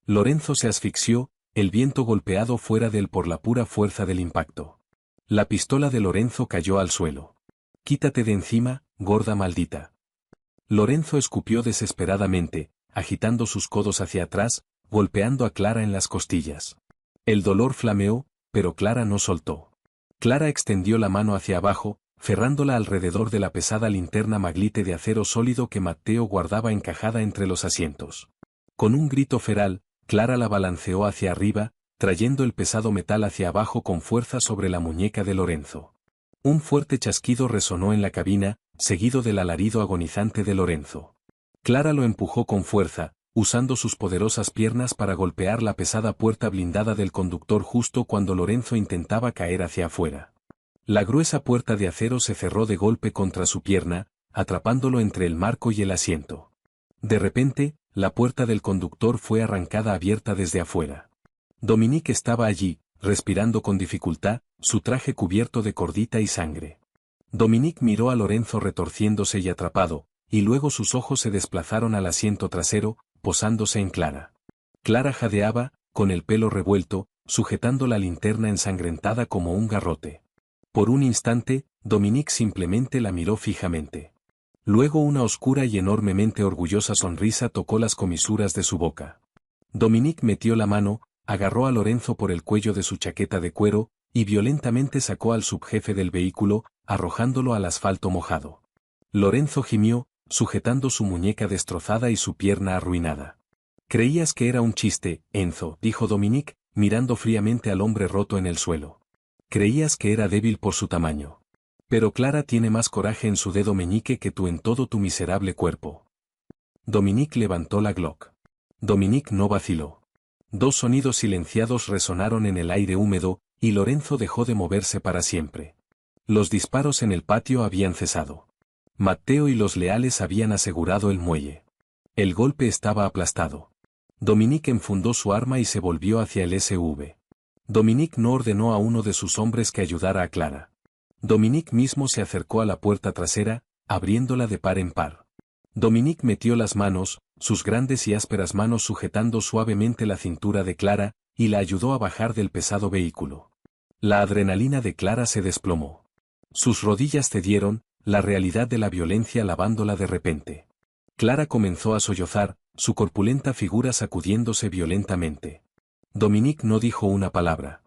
Lorenzo se asfixió, el viento golpeado fuera de él por la pura fuerza del impacto. La pistola de Lorenzo cayó al suelo. «Quítate de encima, gorda maldita». Lorenzo escupió desesperadamente, agitando sus codos hacia atrás, golpeando a Clara en las costillas. El dolor flameó, pero Clara no soltó. Clara extendió la mano hacia abajo, cerrándola alrededor de la pesada linterna maglite de acero sólido que Matteo guardaba encajada entre los asientos. Con un grito feral, Clara la balanceó hacia arriba, trayendo el pesado metal hacia abajo con fuerza sobre la muñeca de Lorenzo. Un fuerte chasquido resonó en la cabina, seguido del alarido agonizante de Lorenzo. Clara lo empujó con fuerza, usando sus poderosas piernas para golpear la pesada puerta blindada del conductor justo cuando Lorenzo intentaba caer hacia afuera. La gruesa puerta de acero se cerró de golpe contra su pierna, atrapándolo entre el marco y el asiento. De repente, la puerta del conductor fue arrancada abierta desde afuera. Dominique estaba allí, respirando con dificultad, su traje cubierto de cordita y sangre. Dominique miró a Lorenzo retorciéndose y atrapado, y luego sus ojos se desplazaron al asiento trasero, posándose en Clara. Clara jadeaba, con el pelo revuelto, sujetando la linterna ensangrentada como un garrote. Por un instante, Dominique simplemente la miró fijamente. Luego una oscura y enormemente orgullosa sonrisa tocó las comisuras de su boca. Dominique metió la mano, agarró a Lorenzo por el cuello de su chaqueta de cuero, y violentamente sacó al subjefe del vehículo, arrojándolo al asfalto mojado. Lorenzo gimió, sujetando su muñeca destrozada y su pierna arruinada. «Creías que era un chiste, Enzo», dijo Dominique, mirando fríamente al hombre roto en el suelo. «Creías que era débil por su tamaño. Pero Clara tiene más coraje en su dedo meñique que tú en todo tu miserable cuerpo». Dominique levantó la Glock. Dominique no vaciló. Dos sonidos silenciados resonaron en el aire húmedo, y Lorenzo dejó de moverse para siempre. Los disparos en el patio habían cesado. Matteo y los leales habían asegurado el muelle. El golpe estaba aplastado. Dominique enfundó su arma y se volvió hacia el SUV. Dominique no ordenó a uno de sus hombres que ayudara a Clara. Dominique mismo se acercó a la puerta trasera, abriéndola de par en par. Dominique metió las manos, sus grandes y ásperas manos sujetando suavemente la cintura de Clara, y la ayudó a bajar del pesado vehículo. La adrenalina de Clara se desplomó. Sus rodillas cedieron, la realidad de la violencia lavándola de repente. Clara comenzó a sollozar, su corpulenta figura sacudiéndose violentamente. Dominique no dijo una palabra.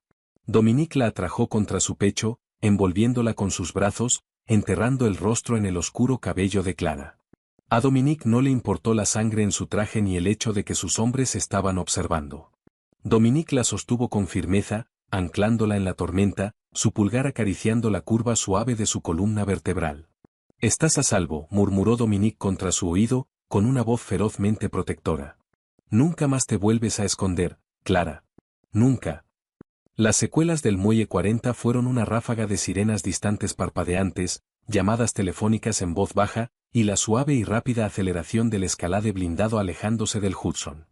Dominique la atrajo contra su pecho, envolviéndola con sus brazos, enterrando el rostro en el oscuro cabello de Clara. A Dominique no le importó la sangre en su traje ni el hecho de que sus hombres estaban observando. Dominique la sostuvo con firmeza, anclándola en la tormenta, su pulgar acariciando la curva suave de su columna vertebral. «Estás a salvo», murmuró Dominique contra su oído, con una voz ferozmente protectora. «Nunca más te vuelves a esconder, Clara. Nunca». Las secuelas del Muelle 40 fueron una ráfaga de sirenas distantes parpadeantes, llamadas telefónicas en voz baja, y la suave y rápida aceleración del escalade blindado alejándose del Hudson.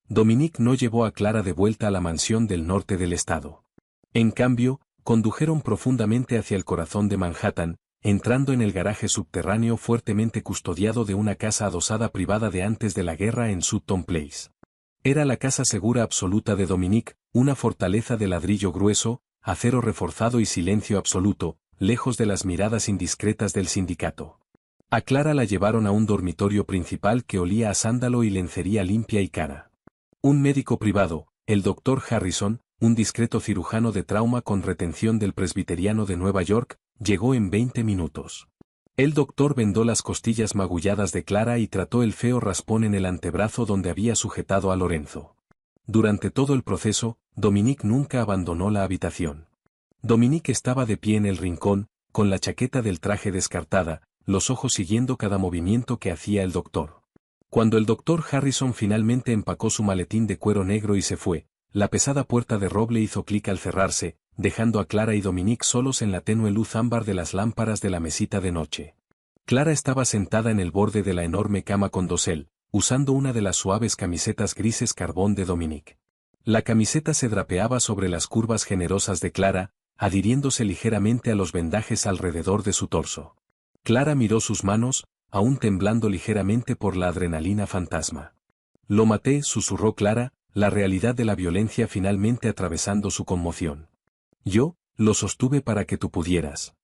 Dominique no llevó a Clara de vuelta a la mansión del norte del estado. En cambio, condujeron profundamente hacia el corazón de Manhattan, entrando en el garaje subterráneo fuertemente custodiado de una casa adosada privada de antes de la guerra en Sutton Place. Era la casa segura absoluta de Dominique, una fortaleza de ladrillo grueso, acero reforzado y silencio absoluto, lejos de las miradas indiscretas del sindicato. A Clara la llevaron a un dormitorio principal que olía a sándalo y lencería limpia y cara. Un médico privado, el doctor Harrison, un discreto cirujano de trauma con retención del Presbiteriano de Nueva York, llegó en 20 minutos. El doctor vendó las costillas magulladas de Clara y trató el feo raspón en el antebrazo donde había sujetado a Lorenzo. Durante todo el proceso, Dominique nunca abandonó la habitación. Dominique estaba de pie en el rincón, con la chaqueta del traje descartada, los ojos siguiendo cada movimiento que hacía el doctor. Cuando el doctor Harrison finalmente empacó su maletín de cuero negro y se fue, la pesada puerta de roble hizo clic al cerrarse, dejando a Clara y Dominique solos en la tenue luz ámbar de las lámparas de la mesita de noche. Clara estaba sentada en el borde de la enorme cama con dosel, usando una de las suaves camisetas grises carbón de Dominique. La camiseta se drapeaba sobre las curvas generosas de Clara, adhiriéndose ligeramente a los vendajes alrededor de su torso. Clara miró sus manos, aún temblando ligeramente por la adrenalina fantasma. Lo maté, susurró Clara, la realidad de la violencia finalmente atravesando su conmoción. Yo, lo sostuve para que tú pudieras.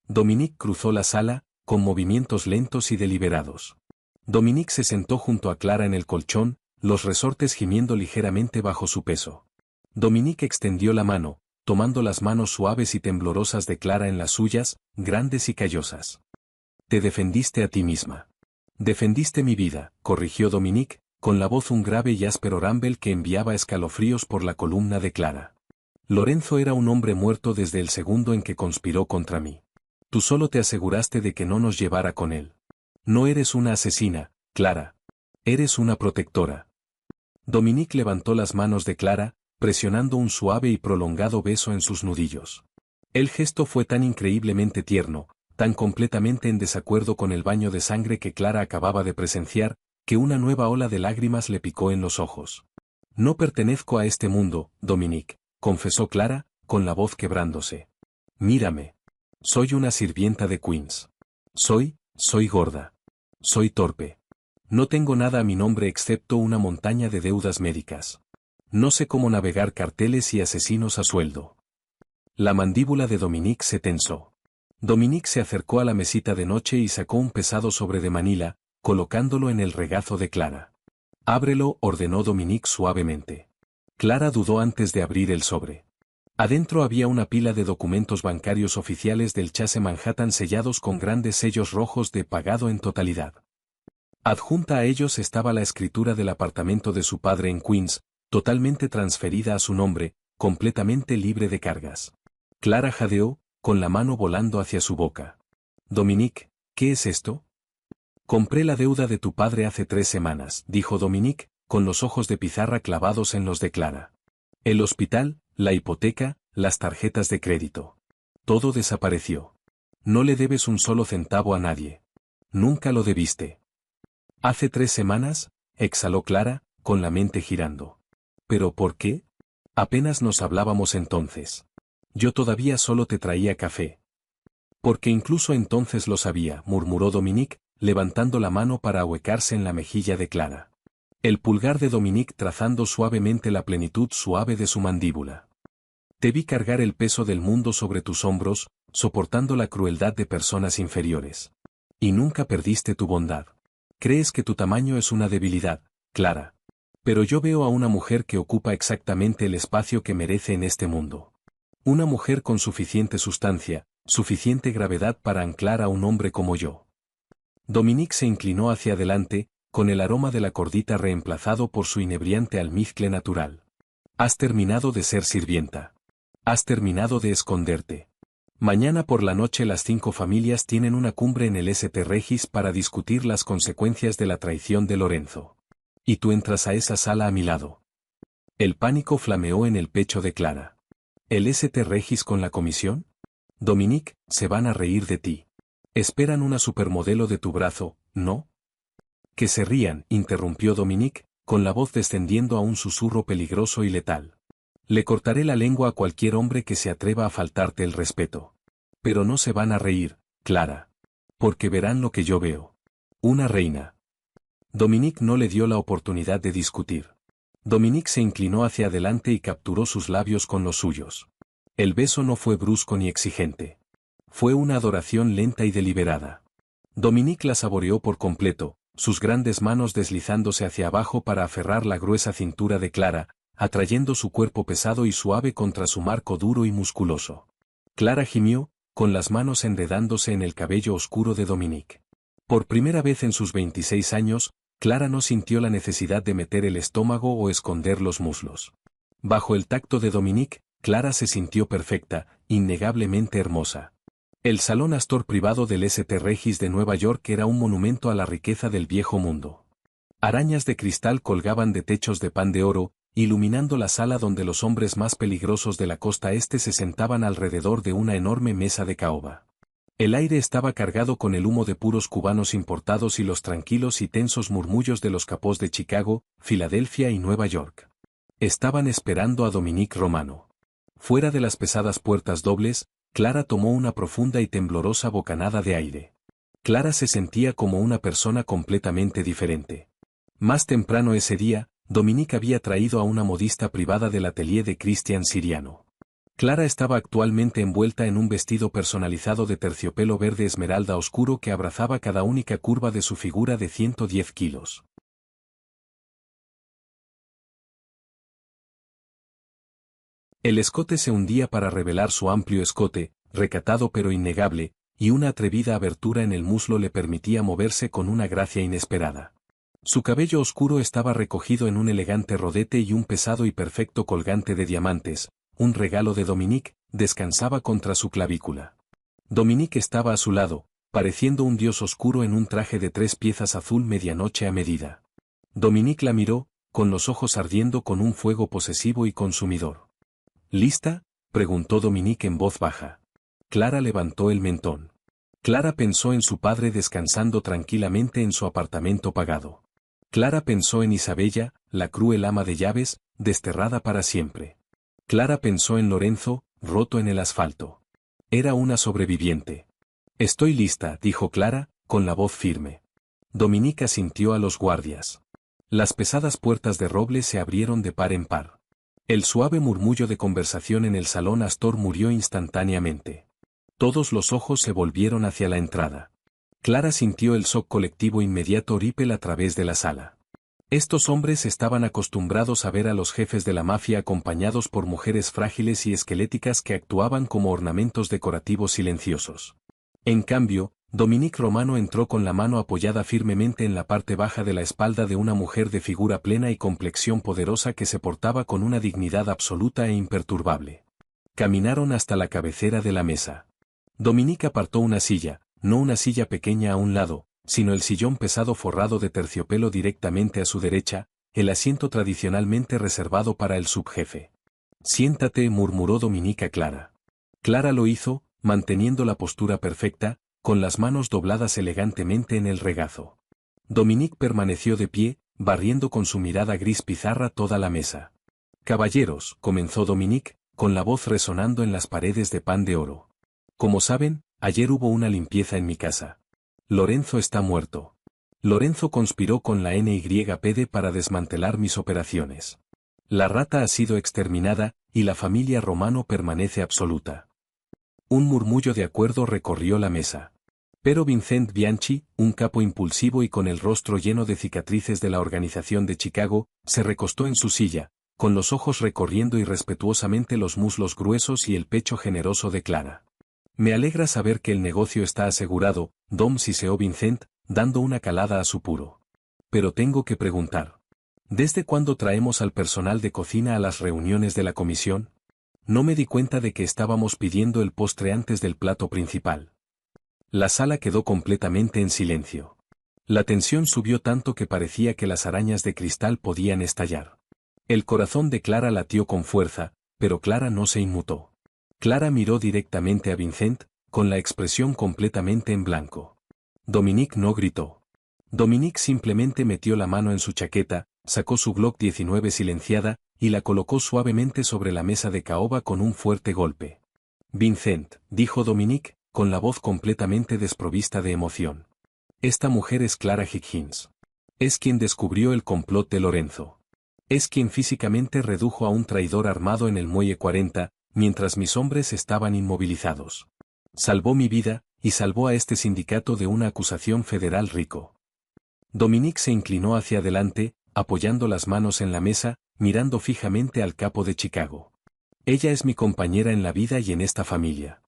Dominique cruzó la sala, con movimientos lentos y deliberados. Dominique se sentó junto a Clara en el colchón, los resortes gimiendo ligeramente bajo su peso. Dominique extendió la mano, tomando las manos suaves y temblorosas de Clara en las suyas, grandes y callosas. Te defendiste a ti misma. Defendiste mi vida, corrigió Dominique, con la voz un grave y áspero rumble que enviaba escalofríos por la columna de Clara. Lorenzo era un hombre muerto desde el segundo en que conspiró contra mí. Tú solo te aseguraste de que no nos llevara con él. No eres una asesina, Clara. Eres una protectora. Dominique levantó las manos de Clara, presionando un suave y prolongado beso en sus nudillos. El gesto fue tan increíblemente tierno, tan completamente en desacuerdo con el baño de sangre que Clara acababa de presenciar, que una nueva ola de lágrimas le picó en los ojos. No pertenezco a este mundo, Dominique, confesó Clara, con la voz quebrándose. Mírame. Soy una sirvienta de Queens. Soy gorda. Soy torpe. No tengo nada a mi nombre excepto una montaña de deudas médicas. No sé cómo navegar carteles y asesinos a sueldo. La mandíbula de Dominique se tensó. Dominique se acercó a la mesita de noche y sacó un pesado sobre de Manila, colocándolo en el regazo de Clara. Ábrelo, ordenó Dominique suavemente. Clara dudó antes de abrir el sobre. Adentro había una pila de documentos bancarios oficiales del Chase Manhattan sellados con grandes sellos rojos de pagado en totalidad. Adjunta a ellos estaba la escritura del apartamento de su padre en Queens, totalmente transferida a su nombre, completamente libre de cargas. Clara jadeó, con la mano volando hacia su boca. Dominique, ¿qué es esto? Compré la deuda de tu padre hace 3 semanas, dijo Dominique, con los ojos de pizarra clavados en los de Clara. El hospital, la hipoteca, las tarjetas de crédito. Todo desapareció. No le debes un solo centavo a nadie. Nunca lo debiste. Hace 3 semanas, exhaló Clara, con la mente girando. ¿Pero por qué? Apenas nos hablábamos entonces. Yo todavía solo te traía café. Porque incluso entonces lo sabía, murmuró Dominique, levantando la mano para ahuecarse en la mejilla de Clara. El pulgar de Dominique trazando suavemente la plenitud suave de su mandíbula. Te vi cargar el peso del mundo sobre tus hombros, soportando la crueldad de personas inferiores. Y nunca perdiste tu bondad. Crees que tu tamaño es una debilidad, Clara. Pero yo veo a una mujer que ocupa exactamente el espacio que merece en este mundo. Una mujer con suficiente sustancia, suficiente gravedad para anclar a un hombre como yo. Dominique se inclinó hacia adelante, con el aroma de la cordita reemplazado por su inebriante almizcle natural. Has terminado de ser sirvienta. Has terminado de esconderte. Mañana por la noche las 5 familias tienen una cumbre en el St. Regis para discutir las consecuencias de la traición de Lorenzo. Y tú entras a esa sala a mi lado. El pánico flameó en el pecho de Clara. ¿El St. Regis con la comisión? Dominique, se van a reír de ti. Esperan una supermodelo de tu brazo, ¿no? Que se rían, interrumpió Dominique, con la voz descendiendo a un susurro peligroso y letal. Le cortaré la lengua a cualquier hombre que se atreva a faltarte el respeto. Pero no se van a reír, Clara. Porque verán lo que yo veo. Una reina. Dominique no le dio la oportunidad de discutir. Dominique se inclinó hacia adelante y capturó sus labios con los suyos. El beso no fue brusco ni exigente. Fue una adoración lenta y deliberada. Dominique la saboreó por completo, sus grandes manos deslizándose hacia abajo para aferrar la gruesa cintura de Clara, atrayendo su cuerpo pesado y suave contra su marco duro y musculoso. Clara gimió, con las manos enredándose en el cabello oscuro de Dominique. Por primera vez en sus 26 años, Clara no sintió la necesidad de meter el estómago o esconder los muslos. Bajo el tacto de Dominique, Clara se sintió perfecta, innegablemente hermosa. El Salón Astor privado del St. Regis de Nueva York era un monumento a la riqueza del viejo mundo. Arañas de cristal colgaban de techos de pan de oro, iluminando la sala donde los hombres más peligrosos de la costa este se sentaban alrededor de una enorme mesa de caoba. El aire estaba cargado con el humo de puros cubanos importados y los tranquilos y tensos murmullos de los capós de Chicago, Filadelfia y Nueva York. Estaban esperando a Dominique Romano. Fuera de las pesadas puertas dobles, Clara tomó una profunda y temblorosa bocanada de aire. Clara se sentía como una persona completamente diferente. Más temprano ese día, Dominique había traído a una modista privada del atelier de Christian Siriano. Clara estaba actualmente envuelta en un vestido personalizado de terciopelo verde esmeralda oscuro que abrazaba cada única curva de su figura de 110 kilos. El escote se hundía para revelar su amplio escote, recatado pero innegable, y una atrevida abertura en el muslo le permitía moverse con una gracia inesperada. Su cabello oscuro estaba recogido en un elegante rodete y un pesado y perfecto colgante de diamantes, un regalo de Dominique, descansaba contra su clavícula. Dominique estaba a su lado, pareciendo un dios oscuro en un traje de 3 piezas azul medianoche a medida. Dominique la miró, con los ojos ardiendo con un fuego posesivo y consumidor. ¿Lista?, preguntó Dominique en voz baja. Clara levantó el mentón. Clara pensó en su padre descansando tranquilamente en su apartamento pagado. Clara pensó en Isabella, la cruel ama de llaves, desterrada para siempre. Clara pensó en Lorenzo, roto en el asfalto. Era una sobreviviente. Estoy lista, dijo Clara, con la voz firme. Dominique asintió a los guardias. Las pesadas puertas de roble se abrieron de par en par. El suave murmullo de conversación en el salón Astor murió instantáneamente. Todos los ojos se volvieron hacia la entrada. Clara sintió el shock colectivo inmediato ripple a través de la sala. Estos hombres estaban acostumbrados a ver a los jefes de la mafia acompañados por mujeres frágiles y esqueléticas que actuaban como ornamentos decorativos silenciosos. En cambio, Dominique Romano entró con la mano apoyada firmemente en la parte baja de la espalda de una mujer de figura plena y complexión poderosa que se portaba con una dignidad absoluta e imperturbable. Caminaron hasta la cabecera de la mesa. Dominique apartó una silla, no una silla pequeña a un lado, sino el sillón pesado forrado de terciopelo directamente a su derecha, el asiento tradicionalmente reservado para el subjefe. Siéntate, murmuró Dominique a Clara. Clara lo hizo, manteniendo la postura perfecta, con las manos dobladas elegantemente en el regazo. Dominique permaneció de pie, barriendo con su mirada gris pizarra toda la mesa. Caballeros, comenzó Dominique, con la voz resonando en las paredes de pan de oro. Como saben, ayer hubo una limpieza en mi casa. Lorenzo está muerto. Lorenzo conspiró con la NYPD para desmantelar mis operaciones. La rata ha sido exterminada, y la familia Romano permanece absoluta. Un murmullo de acuerdo recorrió la mesa. Pero Vincent Bianchi, un capo impulsivo y con el rostro lleno de cicatrices de la organización de Chicago, se recostó en su silla, con los ojos recorriendo irrespetuosamente los muslos gruesos y el pecho generoso de Clara. Me alegra saber que el negocio está asegurado, Dom, siseó Vincent, dando una calada a su puro. Pero tengo que preguntar. ¿Desde cuándo traemos al personal de cocina a las reuniones de la comisión? No me di cuenta de que estábamos pidiendo el postre antes del plato principal. La sala quedó completamente en silencio. La tensión subió tanto que parecía que las arañas de cristal podían estallar. El corazón de Clara latió con fuerza, pero Clara no se inmutó. Clara miró directamente a Vincent, con la expresión completamente en blanco. Dominique no gritó. Dominique simplemente metió la mano en su chaqueta, sacó su Glock 19 silenciada, y la colocó suavemente sobre la mesa de caoba con un fuerte golpe. Vincent, dijo Dominique, con la voz completamente desprovista de emoción. Esta mujer es Clara Higgins. Es quien descubrió el complot de Lorenzo. Es quien físicamente redujo a un traidor armado en el muelle 40, mientras mis hombres estaban inmovilizados. Salvó mi vida, y salvó a este sindicato de una acusación federal rico. Dominique se inclinó hacia adelante, apoyando las manos en la mesa, mirando fijamente al capo de Chicago. Ella es mi compañera en la vida y en esta familia.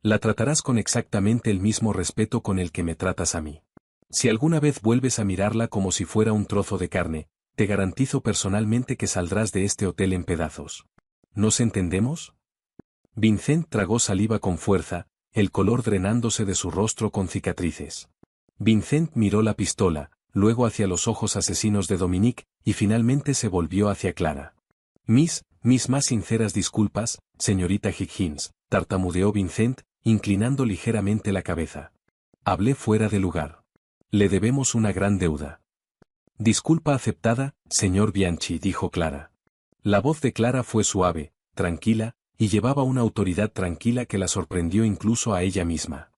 La tratarás con exactamente el mismo respeto con el que me tratas a mí. Si alguna vez vuelves a mirarla como si fuera un trozo de carne, te garantizo personalmente que saldrás de este hotel en pedazos. ¿Nos entendemos? Vincent tragó saliva con fuerza, el color drenándose de su rostro con cicatrices. Vincent miró la pistola, luego hacia los ojos asesinos de Dominique, y finalmente se volvió hacia Clara. Mis más sinceras disculpas, señorita Higgins, tartamudeó Vincent, inclinando ligeramente la cabeza. Hablé fuera de lugar. Le debemos una gran deuda. Disculpa aceptada, señor Bianchi, dijo Clara. La voz de Clara fue suave, tranquila, y llevaba una autoridad tranquila que la sorprendió incluso a ella misma.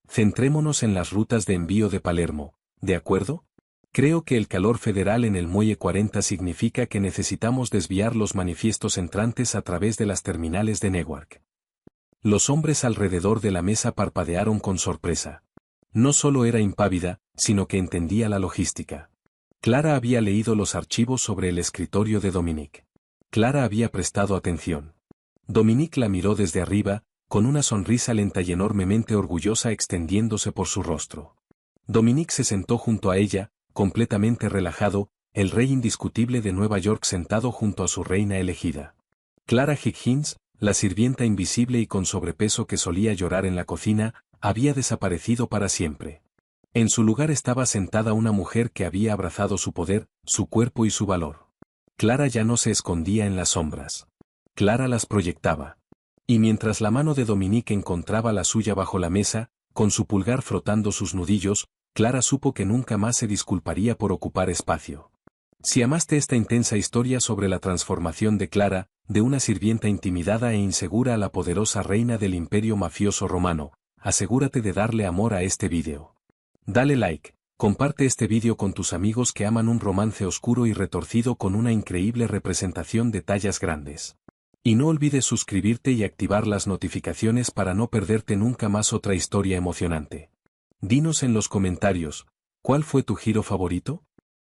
Centrémonos en las rutas de envío de Palermo, ¿de acuerdo? Creo que el calor federal en el muelle 40 significa que necesitamos desviar los manifiestos entrantes a través de las terminales de Newark. Los hombres alrededor de la mesa parpadearon con sorpresa. No solo era impávida, sino que entendía la logística. Clara había leído los archivos sobre el escritorio de Dominique. Clara había prestado atención. Dominique la miró desde arriba, con una sonrisa lenta y enormemente orgullosa extendiéndose por su rostro. Dominique se sentó junto a ella, completamente relajado, el rey indiscutible de Nueva York sentado junto a su reina elegida. Clara Higgins, la sirvienta invisible y con sobrepeso que solía llorar en la cocina, había desaparecido para siempre. En su lugar estaba sentada una mujer que había abrazado su poder, su cuerpo y su valor. Clara ya no se escondía en las sombras. Clara las proyectaba. Y mientras la mano de Dominique encontraba la suya bajo la mesa, con su pulgar frotando sus nudillos, Clara supo que nunca más se disculparía por ocupar espacio. Si amaste esta intensa historia sobre la transformación de Clara, de una sirvienta intimidada e insegura a la poderosa reina del imperio mafioso romano, asegúrate de darle amor a este vídeo. Dale like, comparte este vídeo con tus amigos que aman un romance oscuro y retorcido con una increíble representación de tallas grandes. Y no olvides suscribirte y activar las notificaciones para no perderte nunca más otra historia emocionante. Dinos en los comentarios, ¿cuál fue tu giro favorito?